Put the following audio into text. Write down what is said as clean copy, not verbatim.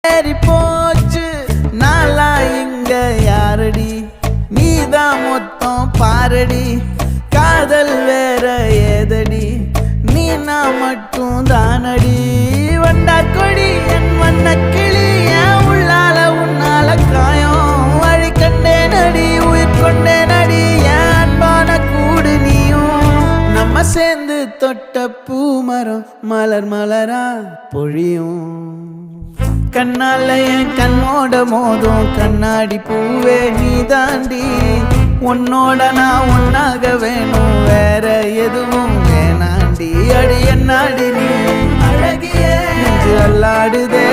ஏறி போச்சு நாளா இங்க யாரடி நீதான் மொத்தம் பாரடி காதல் வேற ஏதடி நீ நான் மட்டும் தானடி வண்டா கொடி என் வண்ண கிளி என் உள்ளால உன்னால காயம் வழி கண்டே நடி உயிர் கொண்டே நடி என் அன்பான கூடு நீயும் நம்ம சேர்ந்து தொட்ட பூமரம் மலர் மலரா பொழியும் கண்ணால என் கண்ணோட மோதும் கண்ணாடி பூவே நீ தாண்டி உன்னோட நான் ஒன்னாக வேணும் வேற எதுவும் வேணாண்டி அடி என்னாடி நீ அழகியே நெஞ்சு அல்லாடுதே